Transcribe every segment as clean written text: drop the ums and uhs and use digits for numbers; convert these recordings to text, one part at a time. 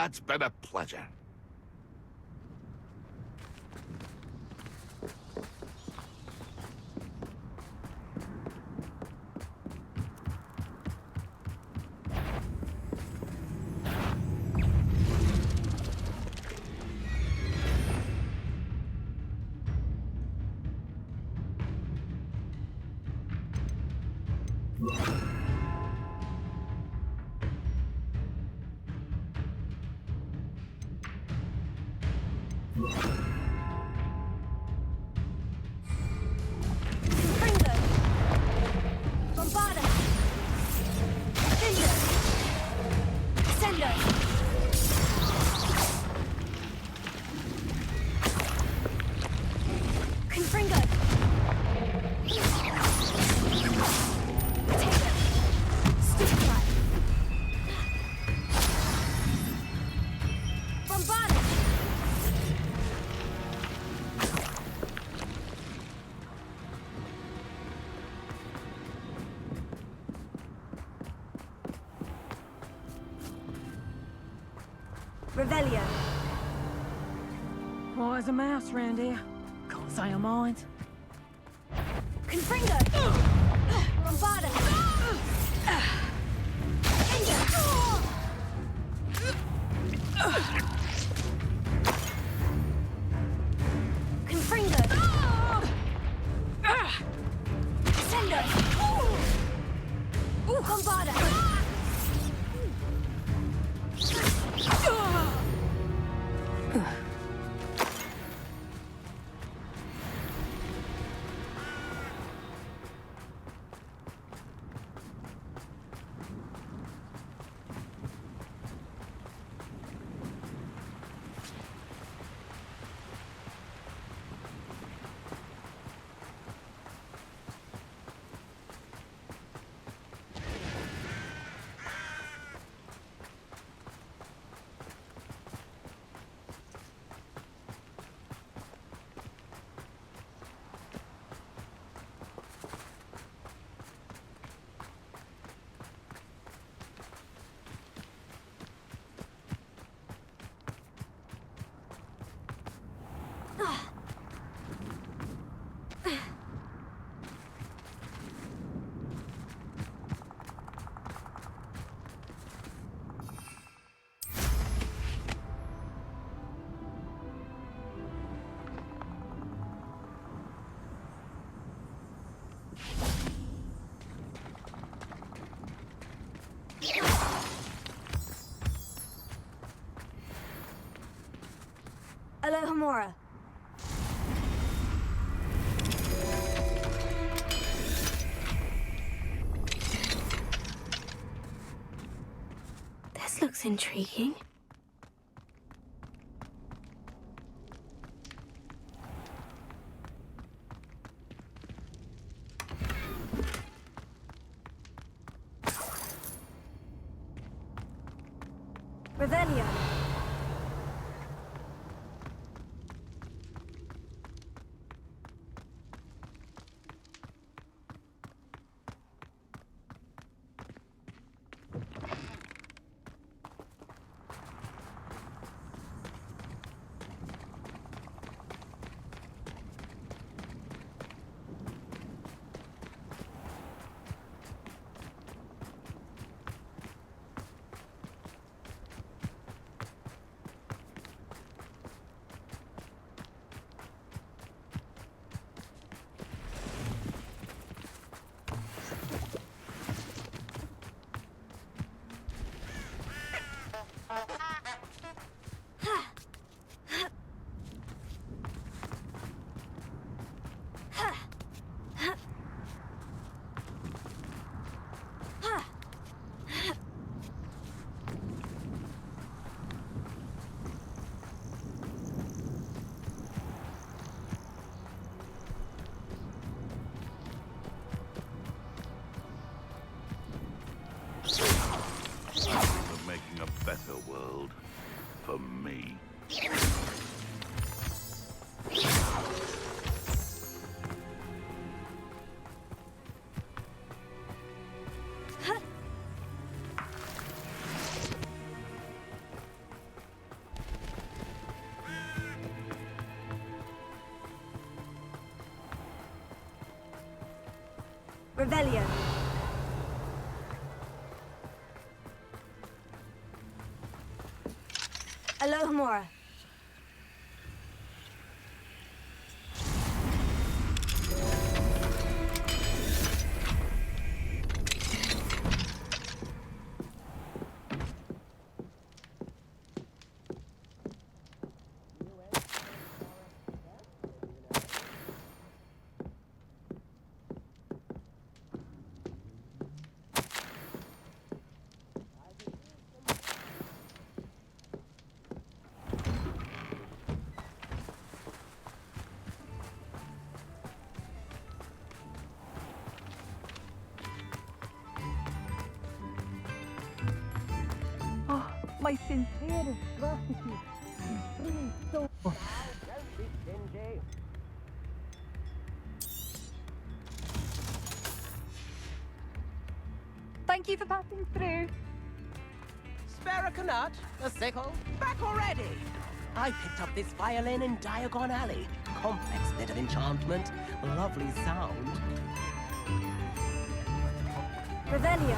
It's been a pleasure. Revelio. Quiet as a mouse round here. Can't say I mind. Confringo! Bombarda! Confringo! Sendo! Bombarda! Alohomora. This looks intriguing. Revelio. for me. Revelio. Alohomora. Oh, my sincerest gratitude. Please don't. Don't be stingy. Thank you for passing through. Spare a canut, a sickle, back already. I picked up this violin in Diagon Alley. Complex bit of enchantment, lovely sound. Revelio.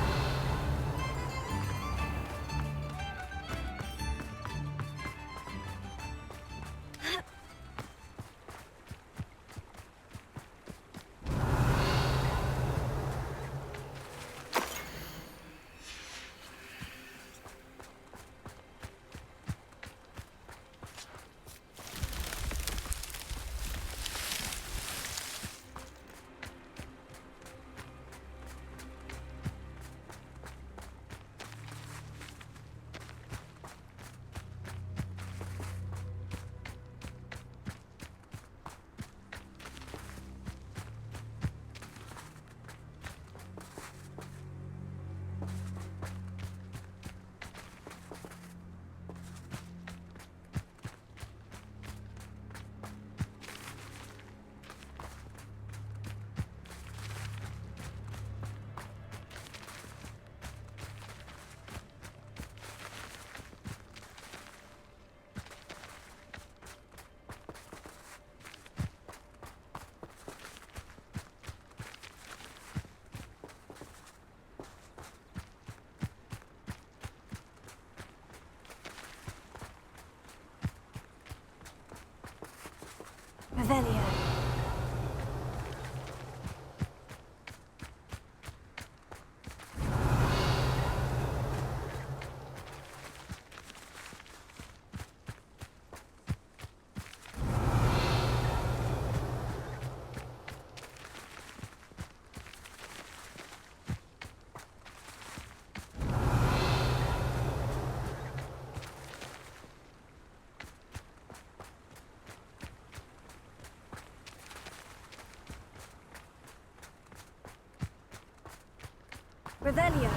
Revelio. Revelio.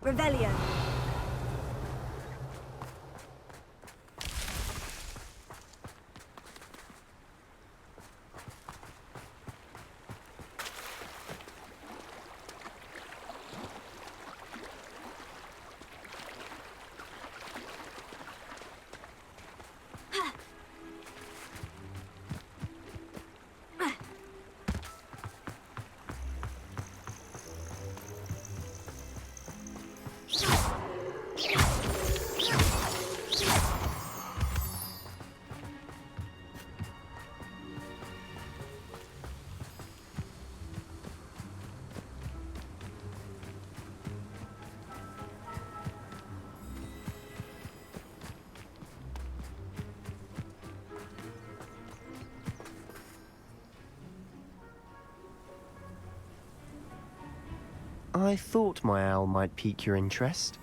Revelio. I thought my owl might pique your interest.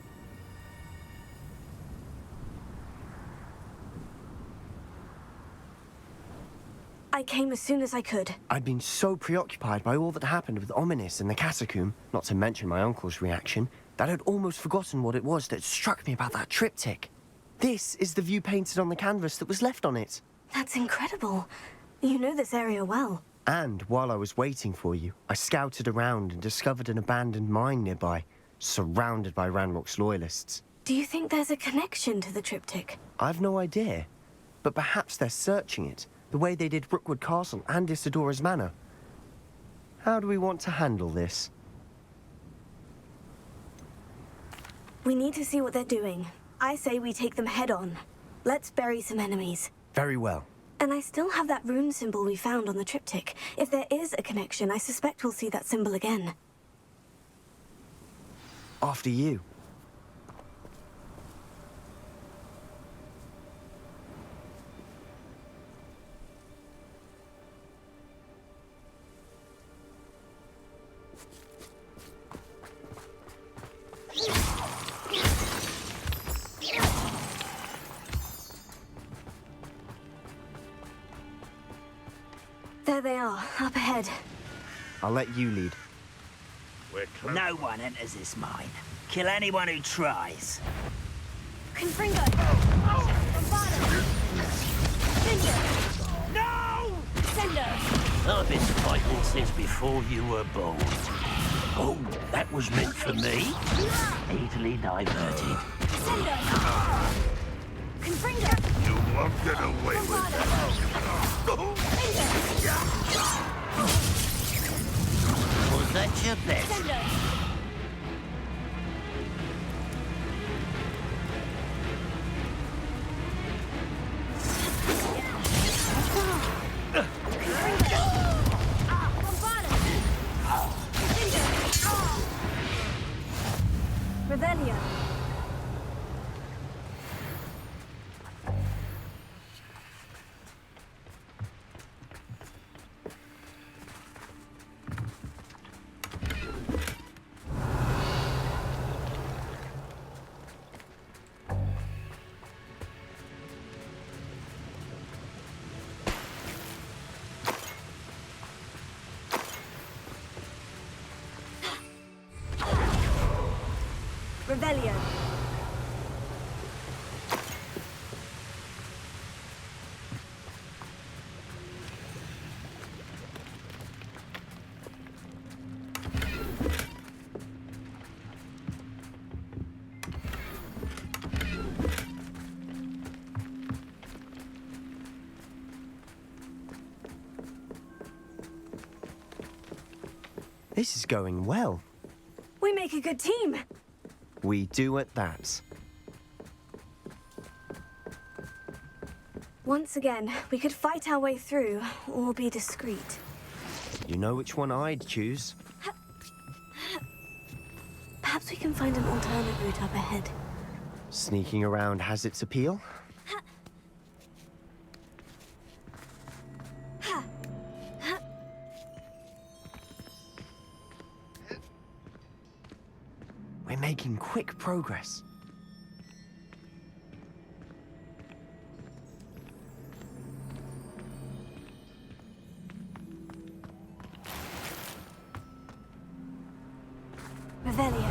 I came as soon as I could. I'd been so preoccupied by all that happened with Ominous in the catacomb, not to mention my uncle's reaction, that I'd almost forgotten what it was that struck me about that triptych. This is the view painted on the canvas that was left on it. That's incredible. You know this area well. And while I was waiting for you, I scouted around and discovered an abandoned mine nearby, surrounded by Ranrock's loyalists. Do you think there's a connection to the triptych? I've no idea, but perhaps they're searching it, the way they did Rookwood Castle and Isidora's Manor. How do we want to handle this? We need to see what they're doing. I say we take them head on. Let's bury some enemies. Very well. And I still have that rune symbol we found on the triptych. If there is a connection, I suspect we'll see that symbol again. After you. There they are, up ahead. I'll let you lead. We're close. No one enters this mine. Kill anyone who tries. Confringo! Bombado! Cinder! No! Sendo! I've been fighting since before you were born. Oh, that was meant for me? Easily diverted. Sendo! Confringo! You won't get away with that. Was that your best? Sendo! Revelio. Revelio. This is going well. We make a good team. We do at that. Once again, we could fight our way through, or be discreet. You know which one I'd choose. Perhaps we can find an alternate route up ahead. Sneaking around has its appeal. We're making quick progress. Revelio.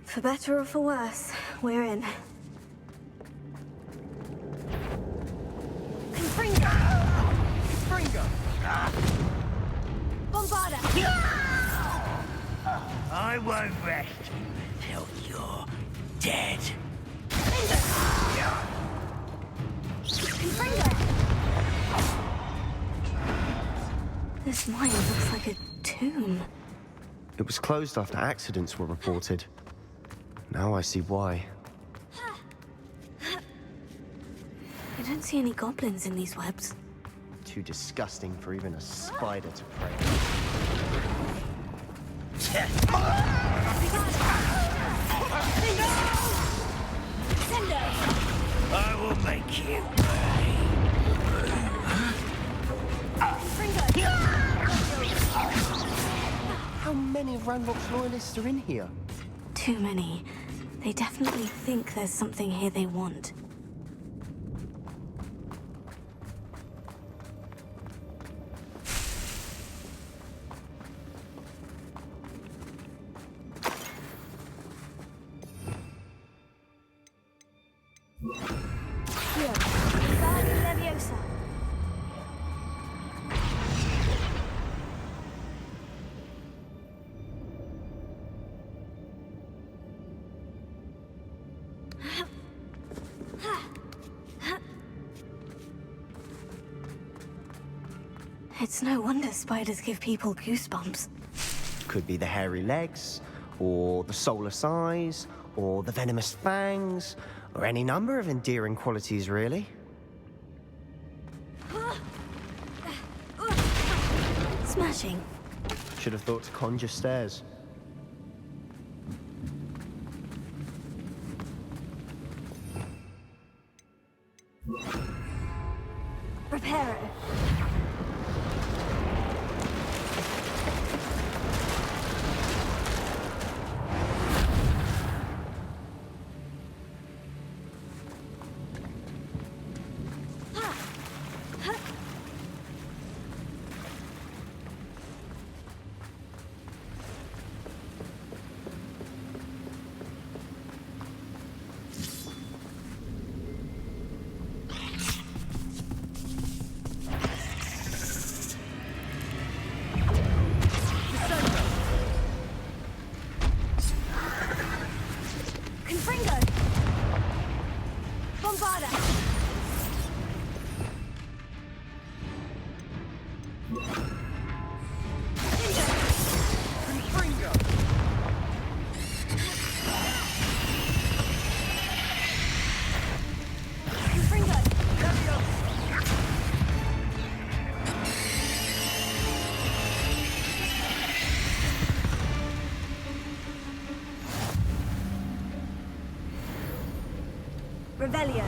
For better or for worse, we're in. I won't rest till you're dead. This mine looks like a tomb. It was closed after accidents were reported. Now I see why. I don't see any goblins in these webs. Too disgusting for even a spider to prey. I will make you How many of Ranrock's loyalists are in here? Too many. They definitely think there's something here they want. Here, Wingardium Leviosa. It's no wonder spiders give people goosebumps. Could be the hairy legs, or the soulless eyes, or the venomous fangs, or any number of endearing qualities, really. Smashing. Should have thought to conjure stairs. Reparo. Revelio.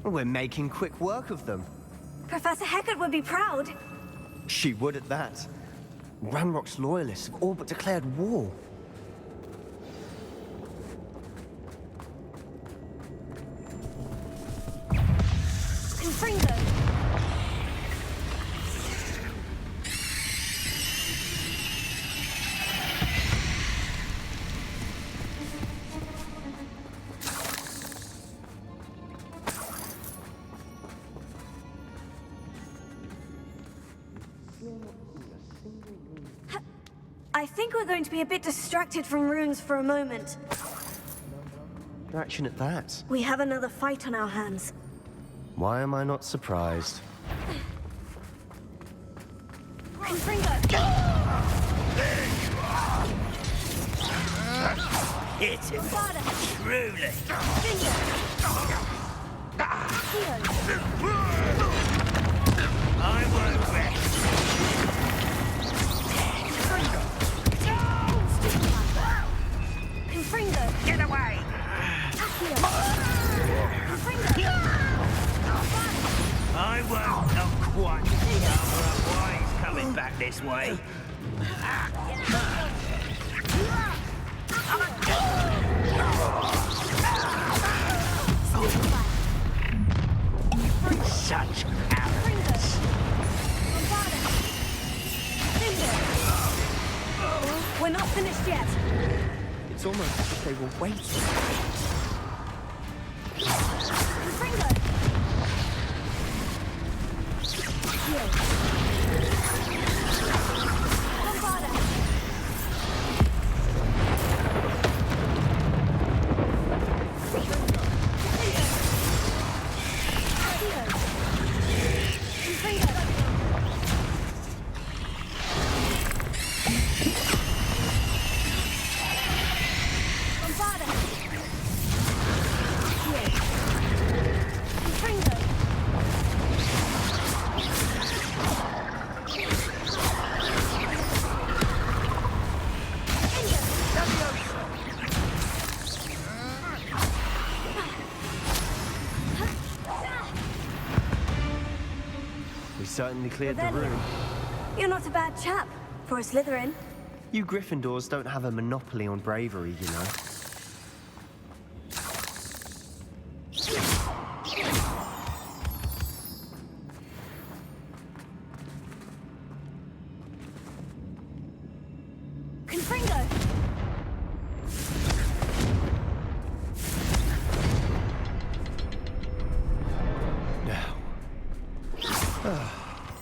We're making quick work of them. Professor Hecat would be proud. She would at that. Ranrock's loyalists have all but declared war. Confringo. I think we're going to be a bit distracted from runes for a moment. Action at that. We have another fight on our hands. Why am I not surprised? Confringo. hit him. Truly. I won't rest. Confringo. Get away! I won't. Not quite. Why he's coming back this way? Such arrogance. We're not finished yet. It's almost as if they were waiting. Confringo! Here. Bombarda! We certainly cleared the room. You're not a bad chap for a Slytherin. You Gryffindors don't have a monopoly on bravery, you know. Confringo! Now,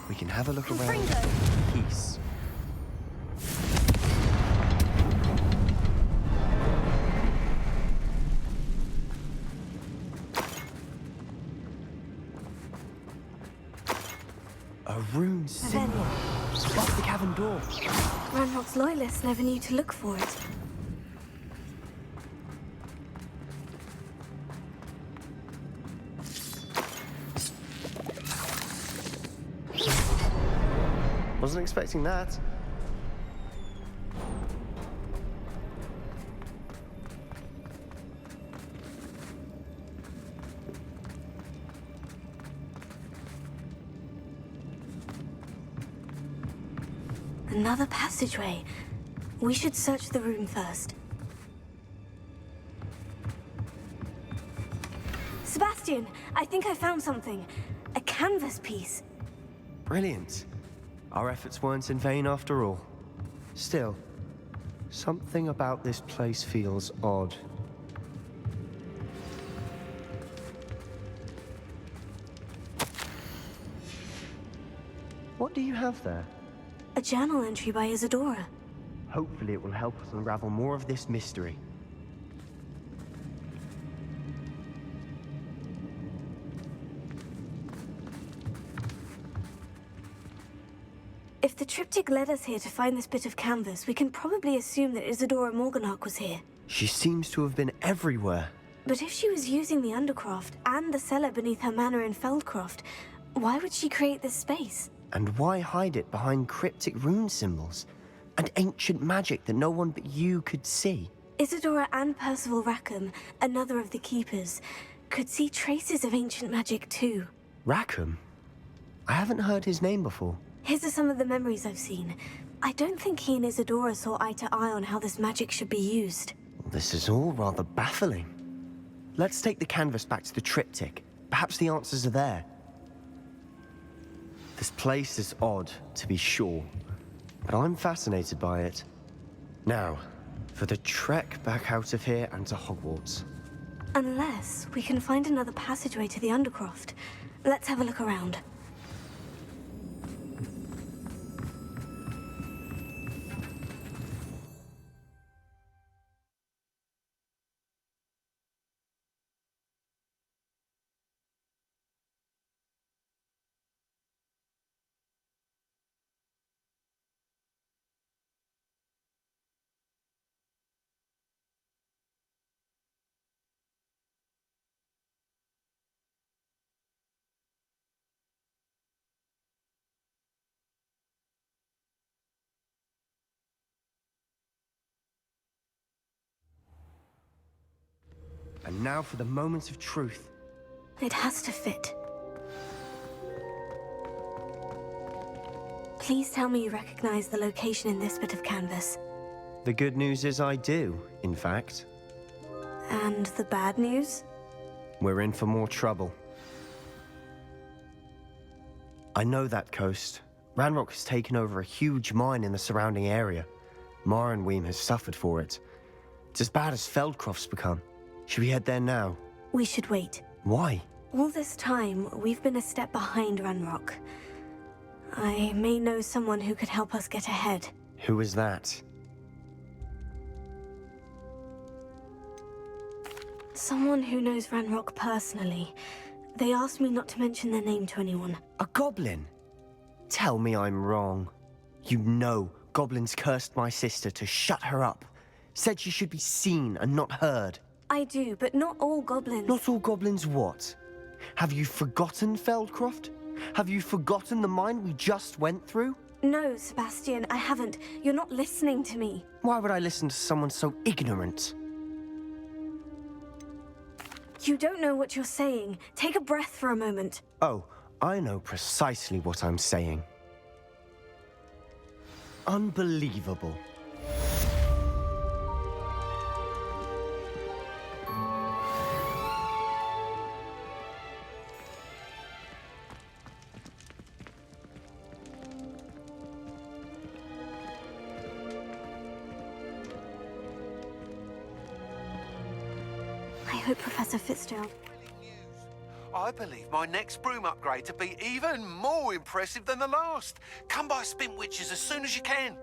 we can have a look around. Confringo! Peace. A rune symbol above the cavern door. Ranrock's loyalists never knew to look for it. Wasn't expecting that. Another passageway. We should search the room first. Sebastian, I think I found something. A canvas piece. Brilliant. Our efforts weren't in vain after all. Still, something about this place feels odd. What do you have there? A journal entry by Isadora. Hopefully it will help us unravel more of this mystery. If the triptych led us here to find this bit of canvas, we can probably assume that Isadora Morganach was here. She seems to have been everywhere. But if she was using the Undercroft and the cellar beneath her manor in Feldcroft, why would she create this space? And why hide it behind cryptic rune symbols and ancient magic that no one but you could see? Isadora and Percival Rackham, another of the Keepers, could see traces of ancient magic too. Rackham? I haven't heard his name before. His are some of the memories I've seen. I don't think he and Isadora saw eye to eye on how this magic should be used. This is all rather baffling. Let's take the canvas back to the triptych. Perhaps the answers are there. This place is odd, to be sure, but I'm fascinated by it. Now, for the trek back out of here and to Hogwarts. Unless we can find another passageway to the Undercroft. Let's have a look around. And now for the moment of truth. It has to fit. Please tell me you recognize the location in this bit of canvas. The good news is I do, in fact. And the bad news? We're in for more trouble. I know that coast. Ranrock has taken over a huge mine in the surrounding area. Morinweem has suffered for it. It's as bad as Feldcroft's become. Should we head there now? We should wait. Why? All this time, we've been a step behind Ranrock. I may know someone who could help us get ahead. Who is that? Someone who knows Ranrock personally. They asked me not to mention their name to anyone. A goblin? Tell me I'm wrong. You know goblins cursed my sister to shut her up. Said she should be seen and not heard. I do, but not all goblins. Not all goblins what? Have you forgotten Feldcroft? Have you forgotten the mine we just went through? No, Sebastian, I haven't. You're not listening to me. Why would I listen to someone so ignorant? You don't know what you're saying. Take a breath for a moment. Oh, I know precisely what I'm saying. Unbelievable. I hope Professor Fitzgerald... I believe my next broom upgrade to be even more impressive than the last. Come by Spintwitches as soon as you can.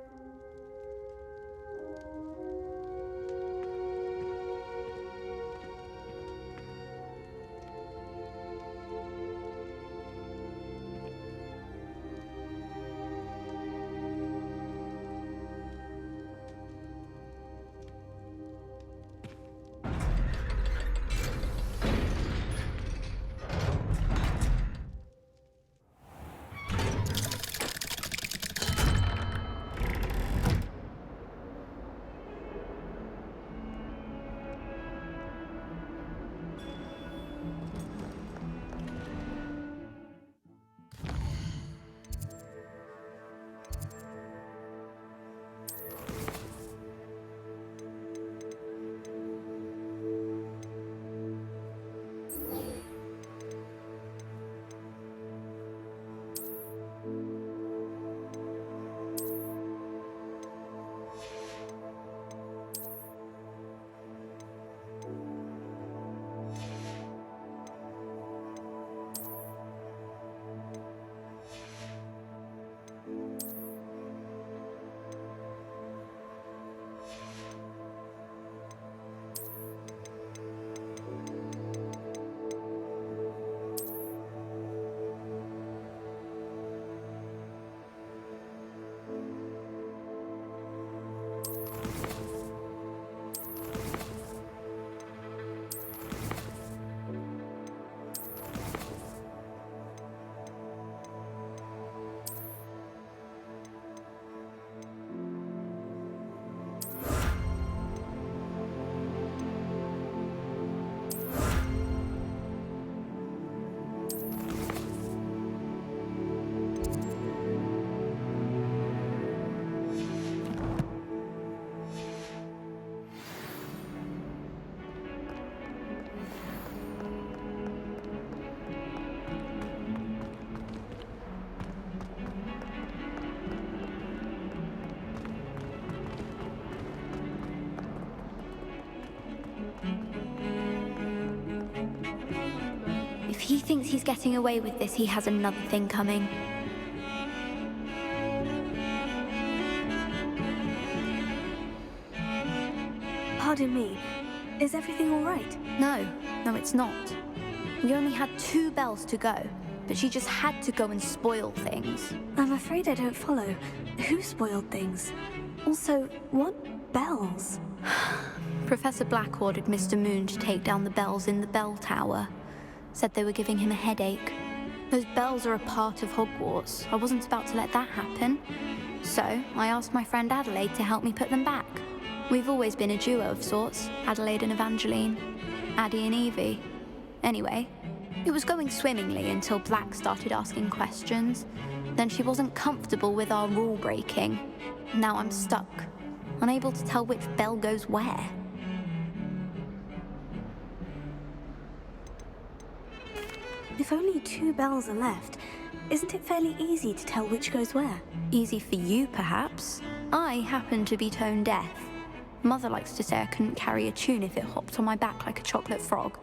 If he thinks he's getting away with this, he has another thing coming. Pardon me. Is everything all right? No, it's not. We only had 2 bells to go, but she just had to go and spoil things. I'm afraid I don't follow. Who spoiled things? Also, what bells? Professor Black ordered Mr. Moon to take down the bells in the bell tower. Said they were giving him a headache. Those bells are a part of Hogwarts. I wasn't about to let that happen. So I asked my friend Adelaide to help me put them back. We've always been a duo of sorts, Adelaide and Evangeline. Addie and Evie. Anyway, it was going swimmingly until Black started asking questions. Then she wasn't comfortable with our rule breaking. Now I'm stuck, unable to tell which bell goes where. If only 2 bells are left, isn't it fairly easy to tell which goes where? Easy for you, perhaps. I happen to be tone deaf. Mother likes to say I couldn't carry a tune if it hopped on my back like a chocolate frog.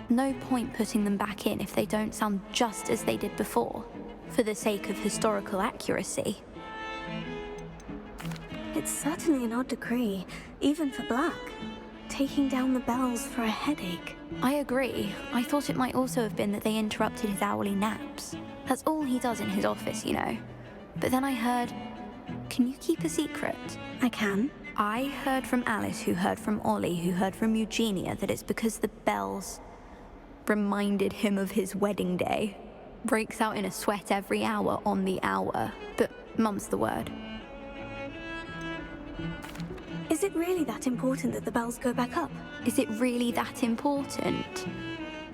No point putting them back in if they don't sound just as they did before, for the sake of historical accuracy. It's certainly an odd decree, even for Black. Taking down the bells for a headache. I agree. I thought it might also have been that they interrupted his hourly naps. That's all he does in his office, you know. But then I heard... Can you keep a secret? I can. I heard from Alice, who heard from Ollie, who heard from Eugenia, that it's because the bells reminded him of his wedding day. Breaks out in a sweat every hour on the hour. But mum's the word. Is it really that important that the bells go back up? Is it really that important?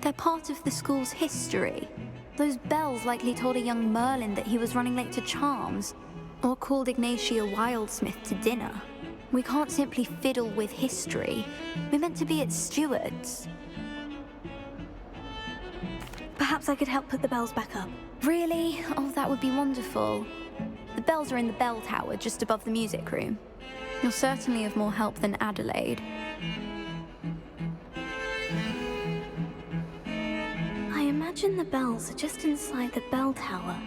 They're part of the school's history. Those bells likely told a young Merlin that he was running late to charms, or called Ignatia Wildsmith to dinner. We can't simply fiddle with history. We're meant to be its stewards. Perhaps I could help put the bells back up. Really? Oh, that would be wonderful. The bells are in the bell tower just above the music room. You're certainly of more help than Adelaide. I imagine the bells are just inside the bell tower.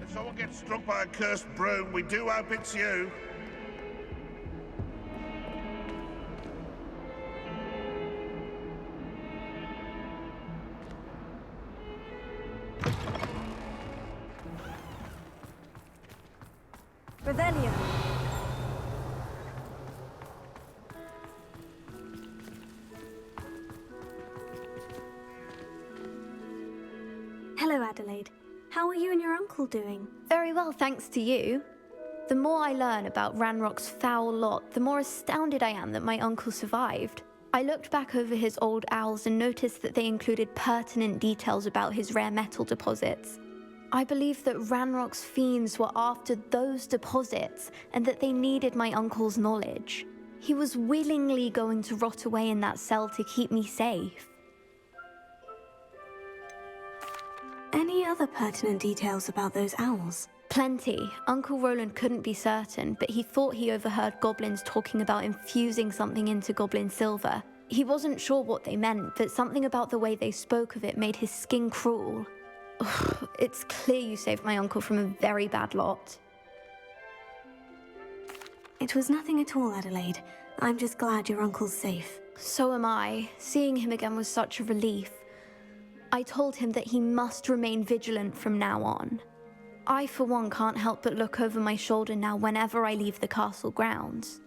If someone gets struck by a cursed broom, we do hope it's you. Revelio. Hello, Adelaide. How are you and your uncle doing? Very well, thanks to you. The more I learn about Ranrock's foul lot, the more astounded I am that my uncle survived. I looked back over his old owls and noticed that they included pertinent details about his rare metal deposits. I believe that Ranrock's fiends were after those deposits and that they needed my uncle's knowledge. He was willingly going to rot away in that cell to keep me safe. Any other pertinent details about those owls? Plenty. Uncle Roland couldn't be certain, but he thought he overheard goblins talking about infusing something into goblin silver. He wasn't sure what they meant, but something about the way they spoke of it made his skin crawl. It's clear you saved my uncle from a very bad lot. It was nothing at all, Adelaide. I'm just glad your uncle's safe. So am I. Seeing him again was such a relief. I told him that he must remain vigilant from now on. I, for one, can't help but look over my shoulder now whenever I leave the castle grounds.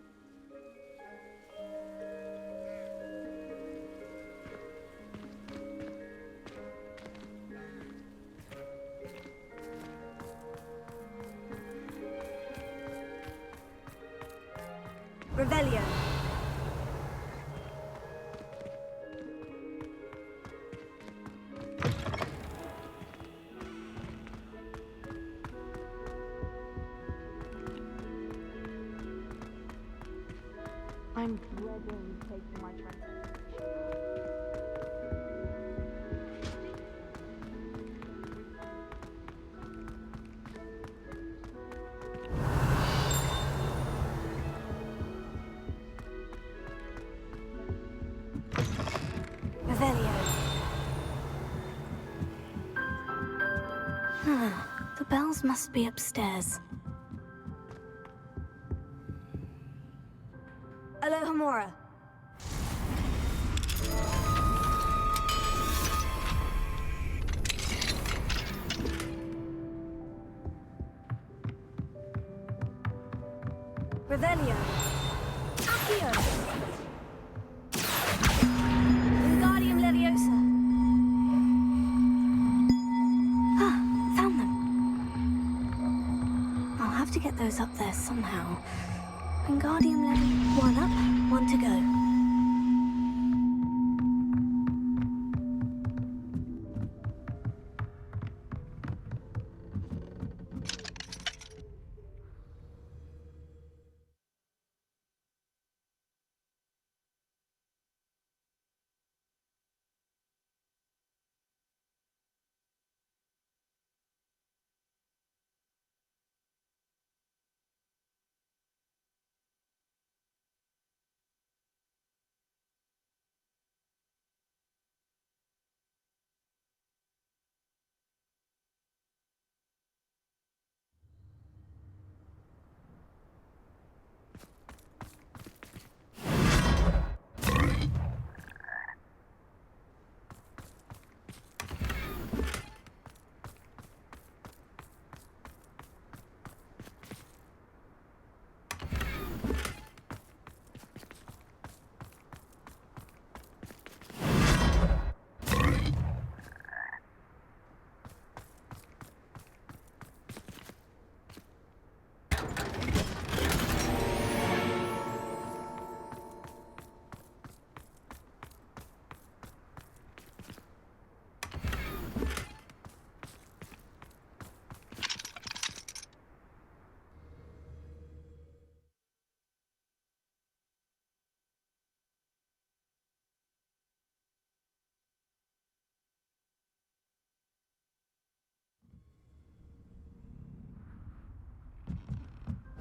Revelio. I'm dreading taking my transfer. Revelio. The bells must be upstairs. Alohomora. Revelio. Accio. Wingardium Leviosa. Found them. I'll have to get those up there somehow. Wingardium Leviosa. One up, one to go.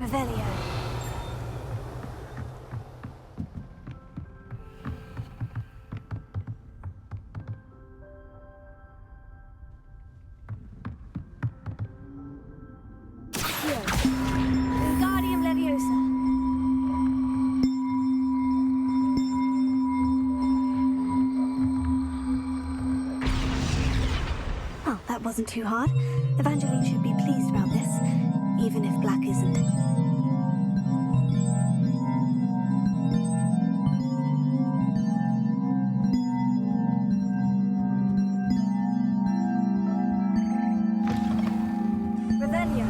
Revelio. Wingardium Leviosa. Well, that wasn't too hard. Evangeline should be pleased about this, even if Black isn't. Revelio.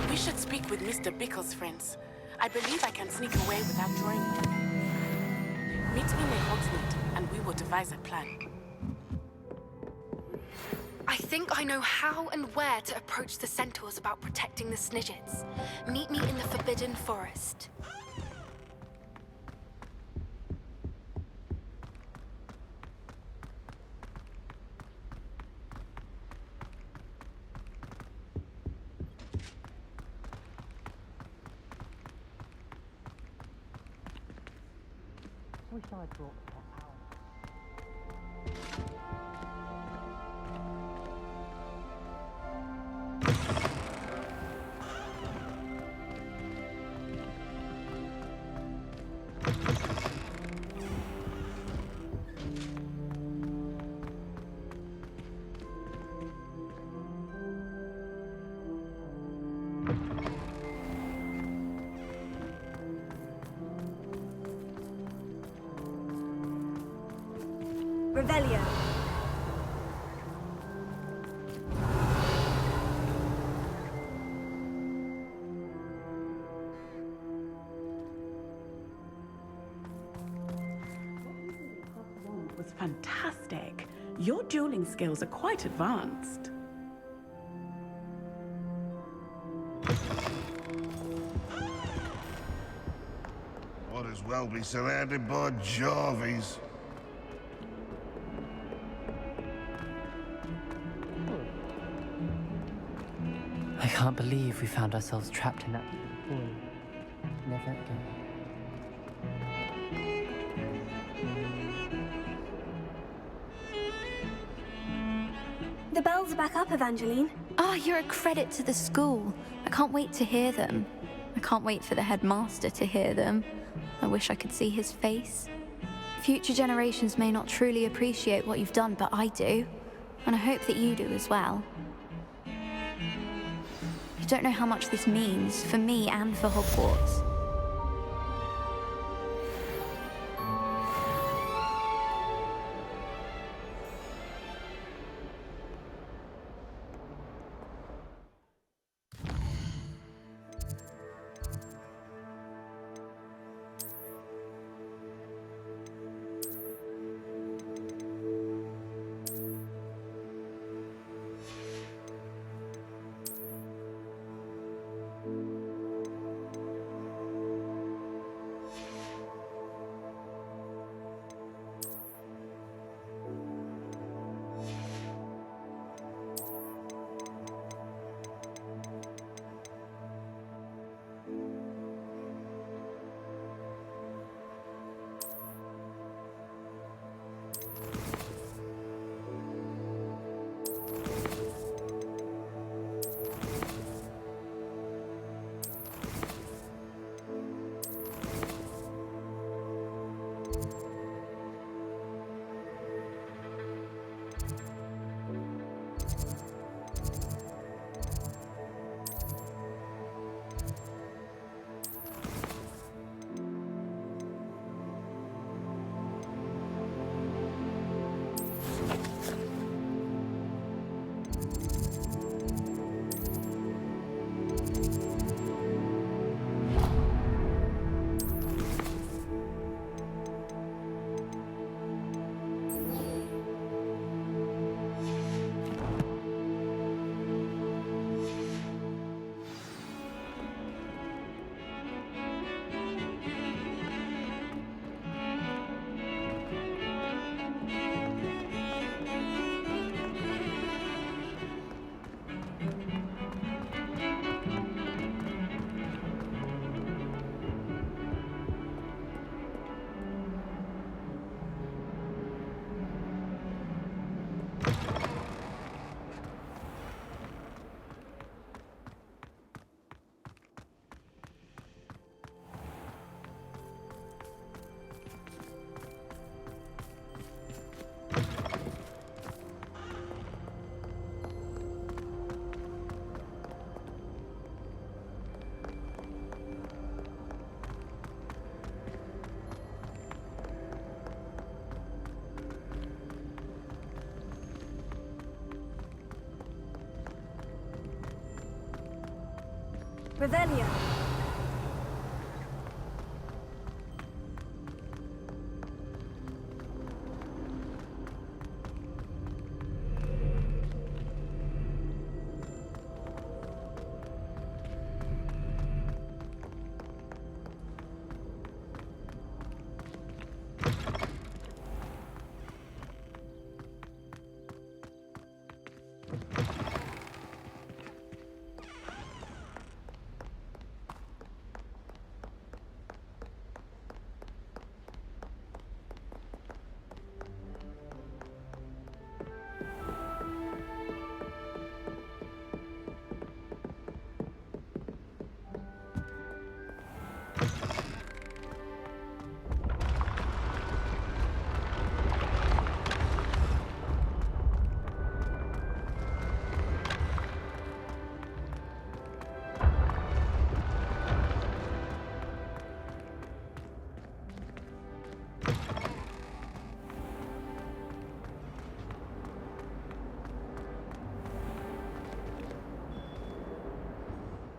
We should speak with Mr. Bickle's friends. I believe I can sneak away without drawing them. Meet me near Hogsmeade, and we will devise a plan. I think I know how and where to approach the centaurs about protecting the Snidgets. Meet me in the Forbidden Forest. Wish I'd brought that out. Revelio. Was fantastic. Your dueling skills are quite advanced. Might as well be surrounded by Jarvies. I can't believe we found ourselves trapped in that pool. Never again. The bells are back up, Evangeline. Ah, you're a credit to the school. I can't wait to hear them. I can't wait for the headmaster to hear them. I wish I could see his face. Future generations may not truly appreciate what you've done, but I do. And I hope that you do as well. You don't know how much this means for me and for Hogwarts. Revelio.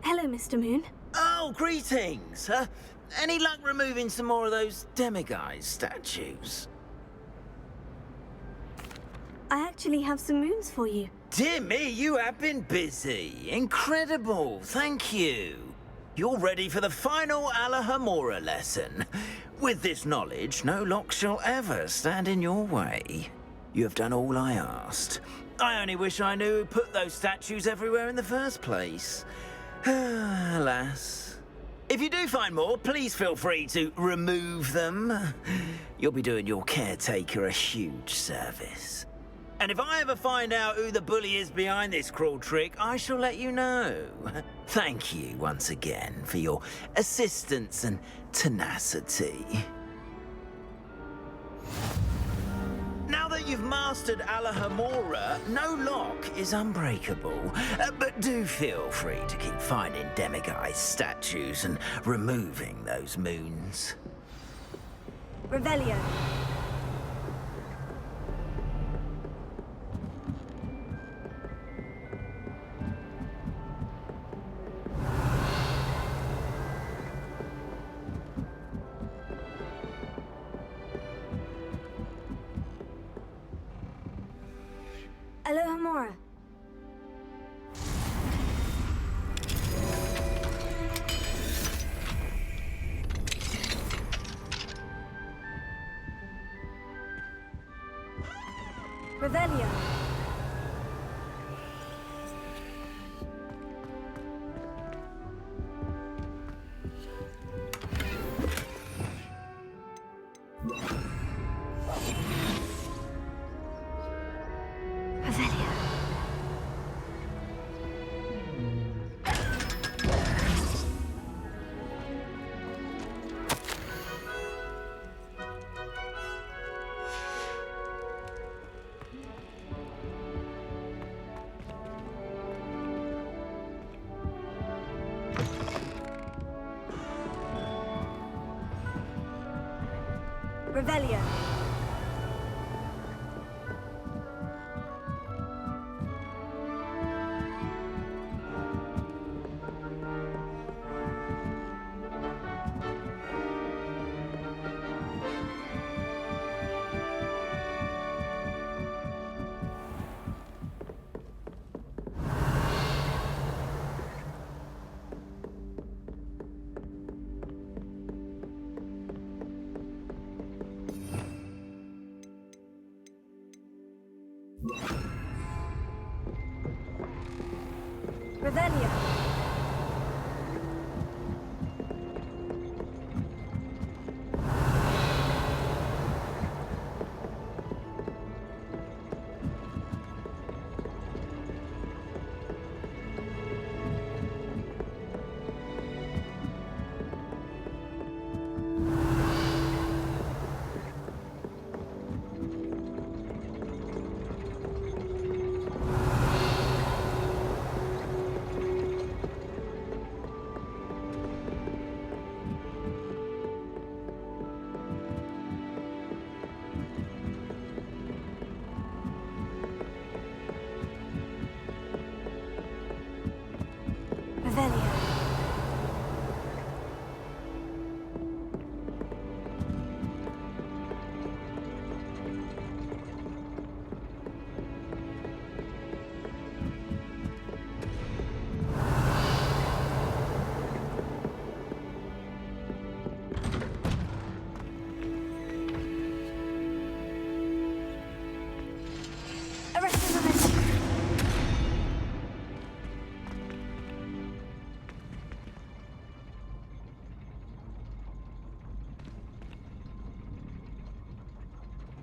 Hello, Mr. Moon. Oh, greetings! Any luck removing some more of those demiguise statues? I actually have some moons for you. Dear me, you have been busy. Incredible, thank you. You're ready for the final Alahomora lesson. With this knowledge, no lock shall ever stand in your way. You have done all I asked. I only wish I knew who put those statues everywhere in the first place. Alas. If you do find more, please feel free to remove them. You'll be doing your caretaker a huge service. And if I ever find out who the bully is behind this cruel trick, I shall let you know. Thank you once again for your assistance and tenacity. Now that you've mastered Alahomora, no lock is unbreakable. But do feel free to keep finding demiguise statues and removing those moons. Revelio. Alohomora. Revelio. Revelio. Revelio.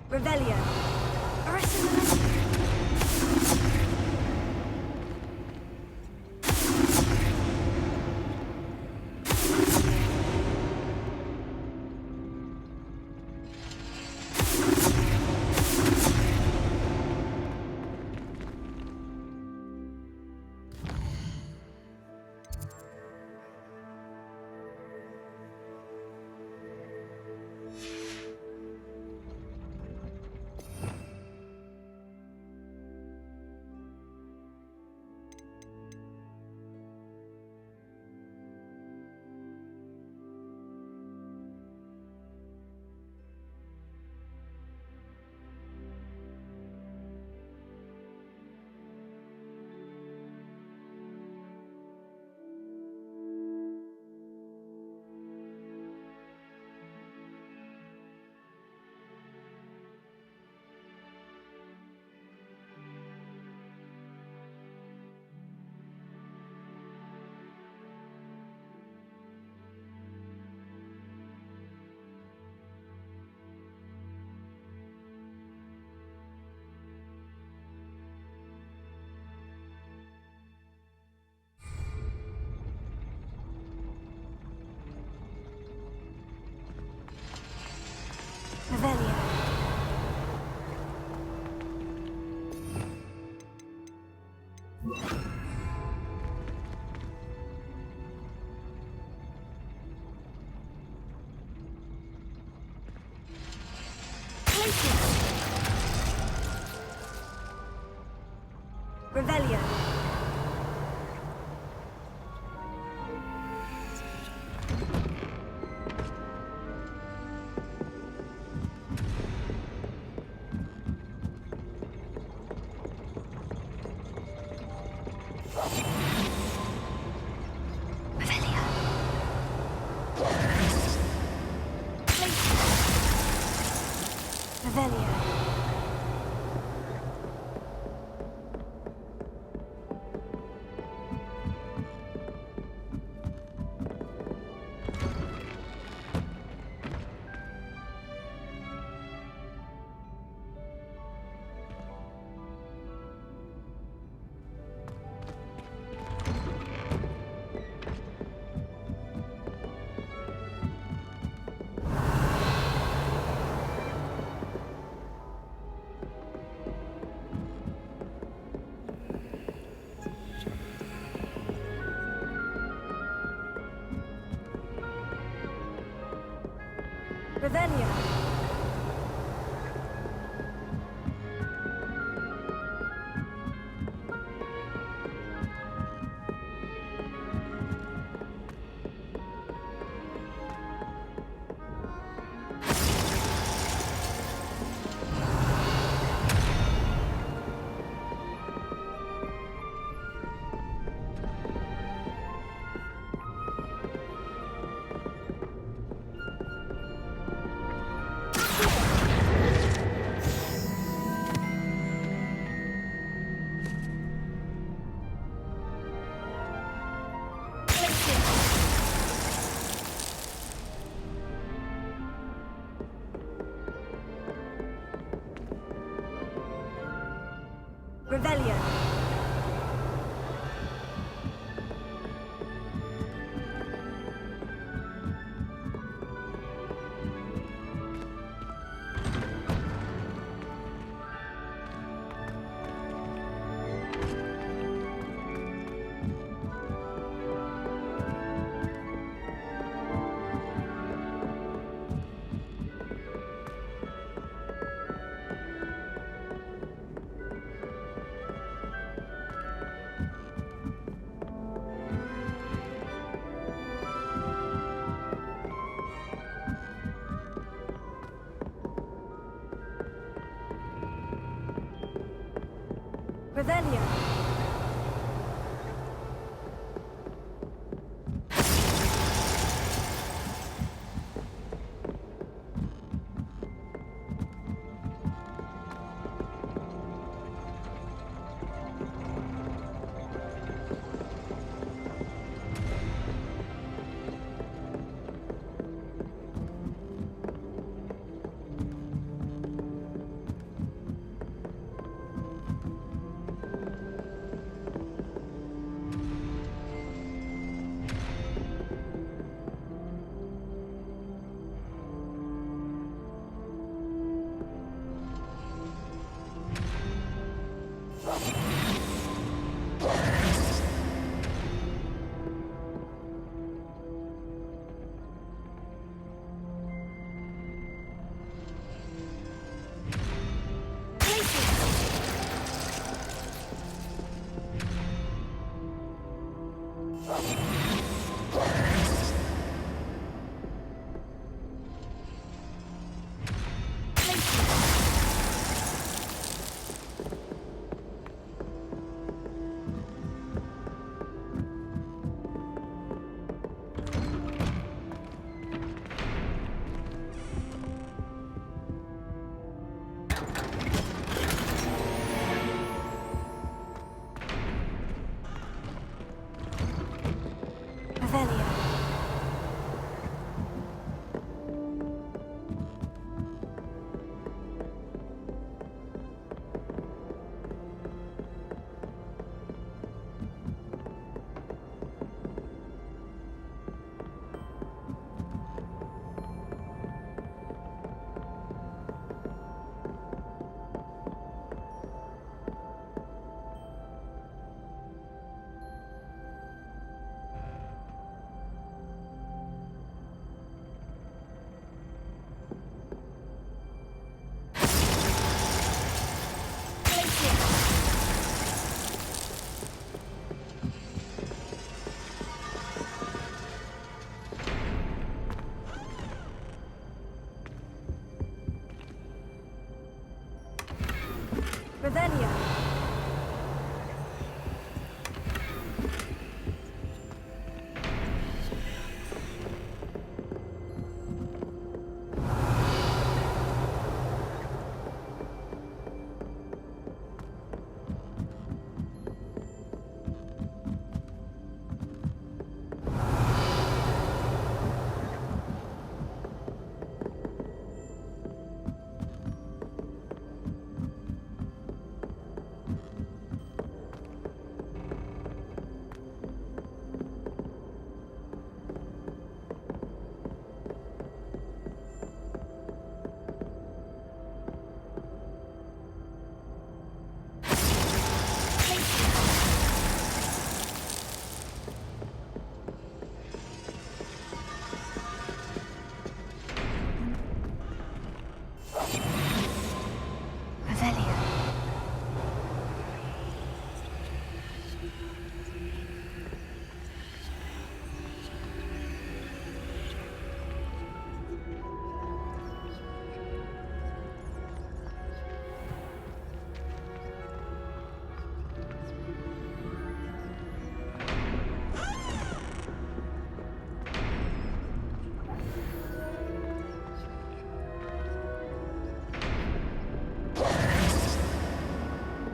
Revelio. Arresting the messenger. Revelio. Revelio. Revelio. Revelio. Revelio. Revelio. Revelio.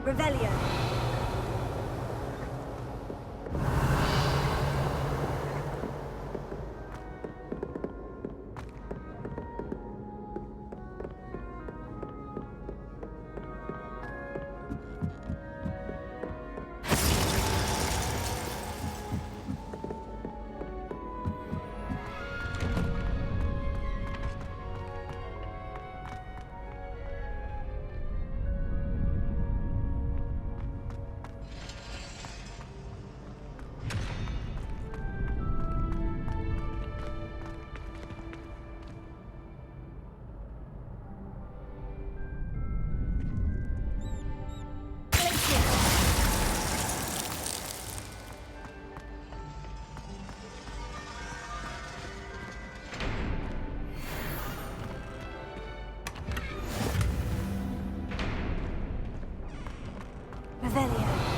Revelio. Revelio.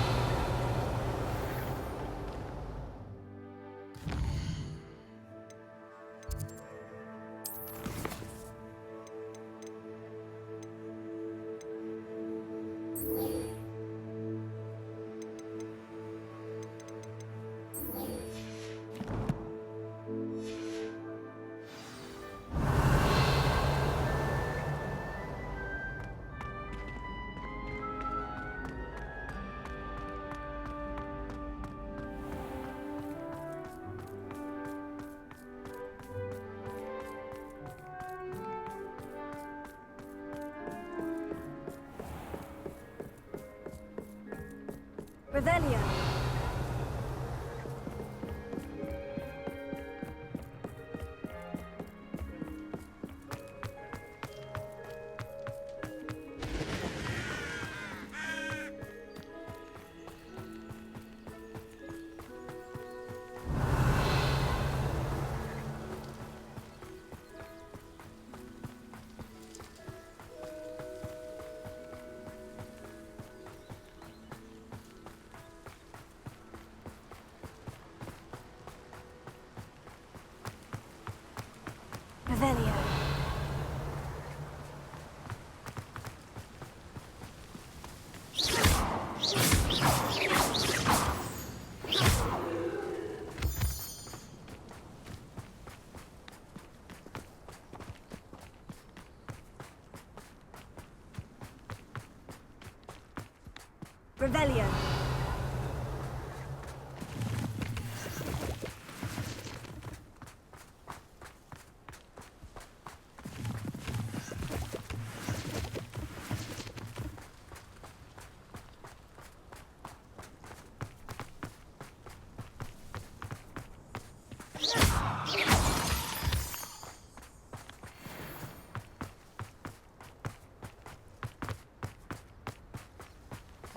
Revelio. Revelio. Revelio.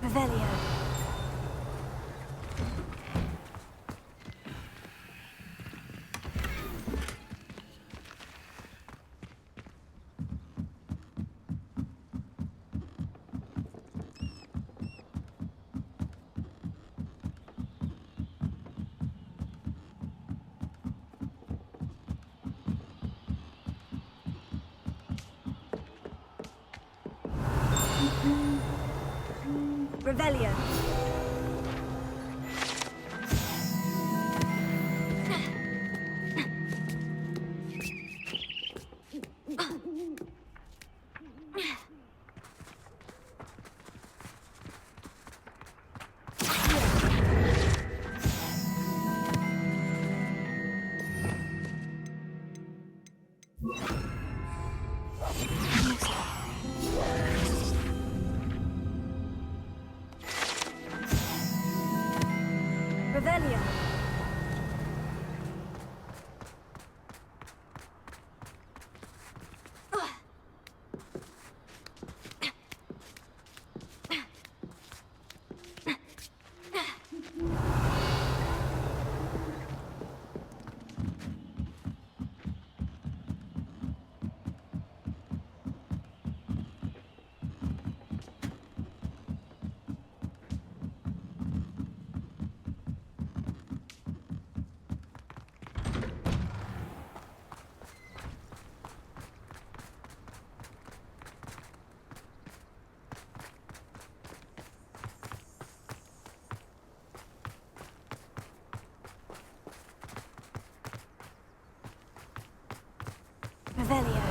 Revelio. Revelio. Revelio. Revelio.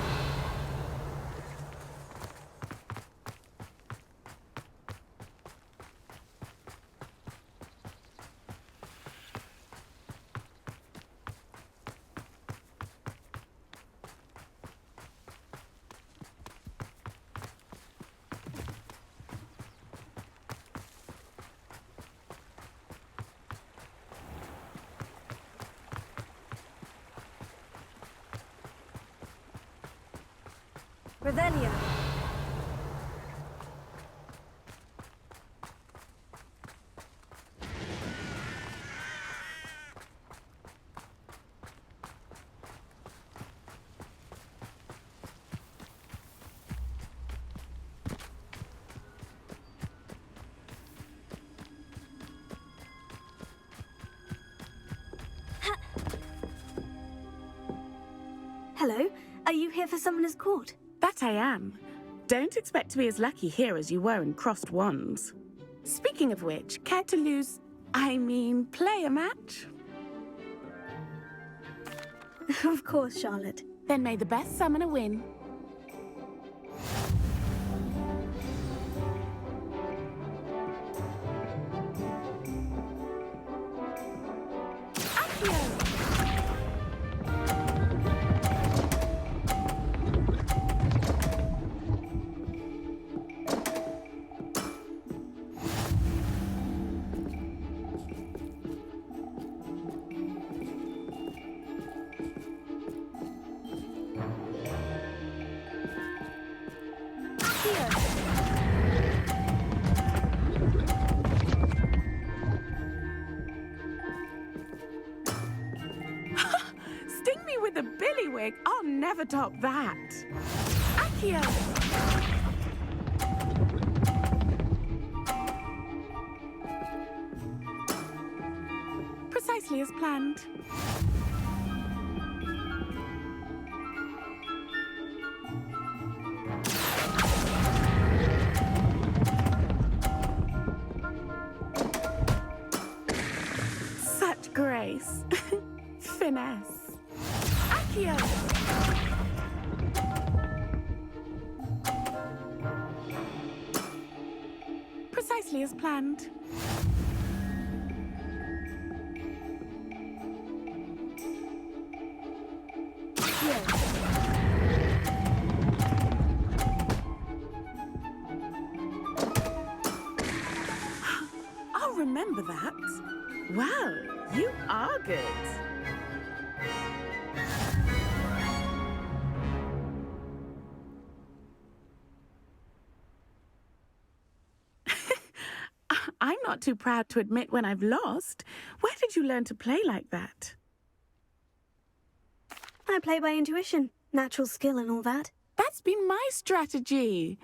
Revelio. Hello, are you here for Summoner's Court? That I am. Don't expect to be as lucky here as you were in Crossed Wands. Speaking of which, care to play a match? Of course, Charlotte. Then may the best summoner win. Sting me with a billywig. I'll never top that. Accio! Precisely as planned. Such grace. Finesse. Accio! Precisely as planned. I'll remember that. Well, you are good. I'm not too proud to admit when I've lost. Where did you learn to play like that? I play by intuition, natural skill and all that. That's been my strategy.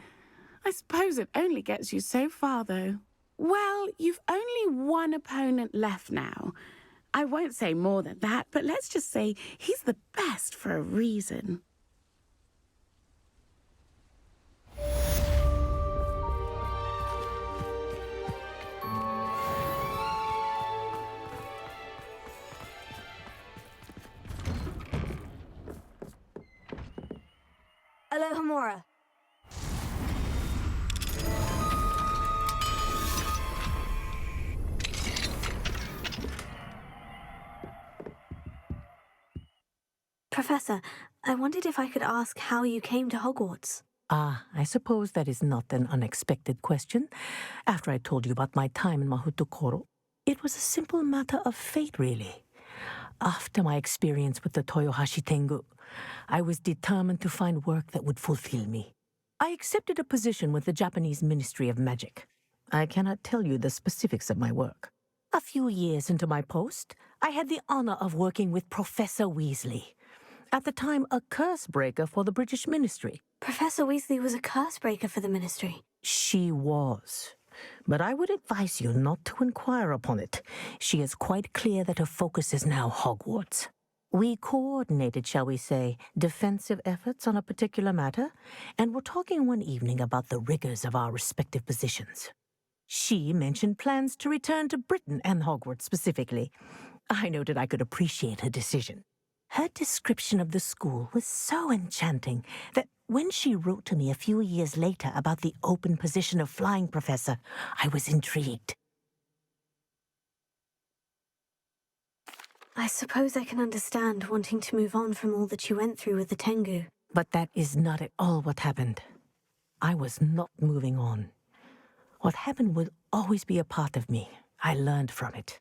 I suppose it only gets you so far, though. Well, you've only one opponent left now. I won't say more than that, but let's just say he's the best for a reason. Alohomora. Professor, I wondered if I could ask how you came to Hogwarts. Ah, I suppose that is not an unexpected question. After I told you about my time in Mahutokoro, it was a simple matter of fate, really. After my experience with the Toyohashi Tengu, I was determined to find work that would fulfill me. I accepted a position with the Japanese Ministry of Magic. I cannot tell you the specifics of my work. A few years into my post, I had the honor of working with Professor Weasley, at the time a curse breaker for the British Ministry. Professor Weasley was a curse breaker for the Ministry. She was. But I would advise you not to inquire upon it. She is quite clear that her focus is now Hogwarts. We coordinated, shall we say, defensive efforts on a particular matter, and were talking one evening about the rigors of our respective positions. She mentioned plans to return to Britain and Hogwarts specifically. I noted I could appreciate her decision. Her description of the school was so enchanting that when she wrote to me a few years later about the open position of flying professor, I was intrigued. I suppose I can understand wanting to move on from all that you went through with the Tengu. But that is not at all what happened. I was not moving on. What happened would always be a part of me. I learned from it.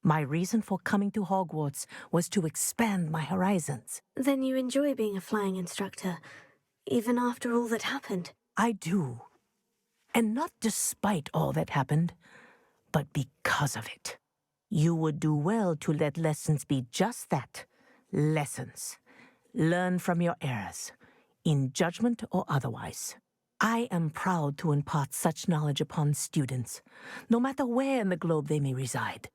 My reason for coming to Hogwarts was to expand my horizons. Then you enjoy being a flying instructor, even after all that happened? I do. And not despite all that happened, but because of it. You would do well to let lessons be just that, lessons. Learn from your errors, in judgment or otherwise. I am proud to impart such knowledge upon students, no matter where in the globe they may reside.